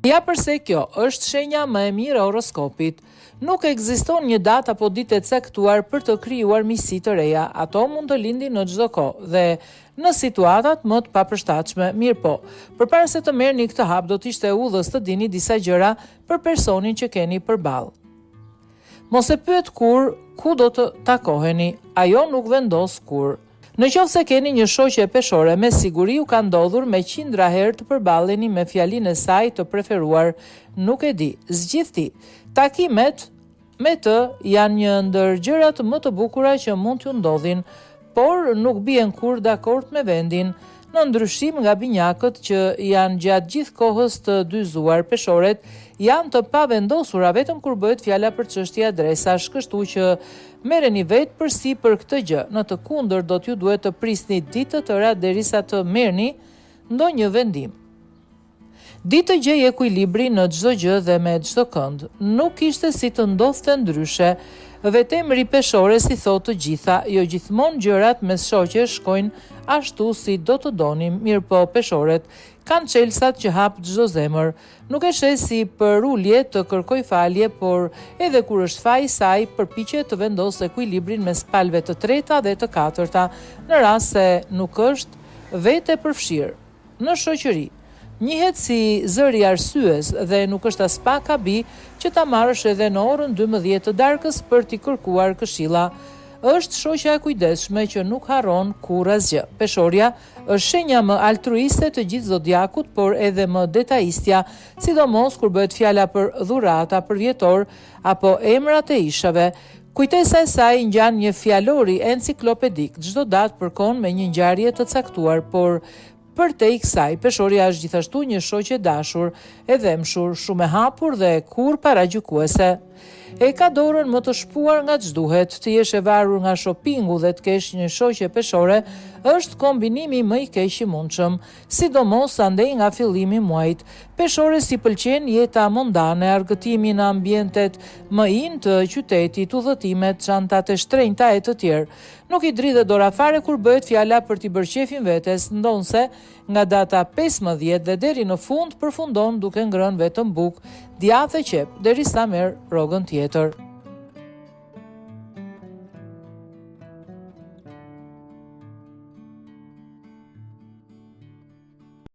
Ja përse kjo është shenja më e mirë e horoskopit. Nuk ekziston një datë apo ditë e caktuar për të krijuar miqësi të reja. Ato mund të lindin në çdo kohë dhe në situatat më të papërshtatshme. Mirë po, përpara se të merrni këtë hap, do të ishte udhës të dini disa gjëra për personin që keni përballë. Mos e pyet kur, ku do të takoheni, ajo nuk vendos kur. Në qoftë se keni një shoqe peshore, me siguri u ka ndodhur me qindra herë të përballeni me fjalinë e saj të preferuar, nuk e di, zgjidhti. Takimet me të janë një ndër gjërat më të bukura që mund t'ju ndodhin, por nuk bien kur dakord me vendin, në ndryshim nga binjakët që janë gjatë gjithë kohës të dyzuar. Peshoret janë të pavendosura vetëm kur bëhet fjala për çështje adresash, kështu që merreni vetë përsi për këtë gjë. Në të kundër do t'ju duhet të prisni ditë të tëra derisa të merrni ndonjë vendim. Ditë të gjej ekuilibri në çdo gjë dhe me çdo kënd. Nuk ishte si të ndodhte ndryshe. Vetemri peshore si thotë të gjitha, jo gjithmonë gjërat mes shoqesh shkojnë ashtu si do të donim. Mirë po, peshoret kanë çelësat që hap çdo zemër. Nuk e sheh si për ulje të kërkoj falje, por edhe kur është faji saj, përpiqet të vendosë ekuilibrin mes palëve të treta dhe të katërta, në rast se nuk është vetë e përfshirë. Në shoqëri njihet si zëri arsyes dhe nuk është as pak habi që ta marrësh edhe në orën 12 të darkës për t'i kërkuar këshilla. Është shoqja e kujdesshme që nuk harron kurrë asgjë. Peshorja është shenja më altruiste të gjithë zodiakut, por edhe më detajistja, sidomos kur bëhet fjala për dhurata për vjetor apo emrat e ishave. Kujtesa e saj ngjan një fjalori enciklopedik. Çdo datë përkon me një ngjarje të caktuar, por për te i kësaj, peshorja është gjithashtu një shoqe dashur, e dhemshur, shumë e hapur dhe kur paragjykuese. E ka dorën më të shpuar nga ç'duhet. Të jesh e varur nga shoppingu dhe të kesh një shoqe peshore është kombinimi më i keq i mundshëm, sidomos andej nga fillimi i muajit. Peshores i pëlqen jeta mondane, argëtimi në ambientet më in të qytetit, udhëtimet, çantat e shtrenjta e të tjerë. Nuk i dridhe dora fare kur bëhet fjala për t'i bërë qefin vetes, ndonse nga data 15 dhe deri në fund përfundon duke ngrënë vetëm bukë, djathë e qep, derisa merr rrogën tjetër.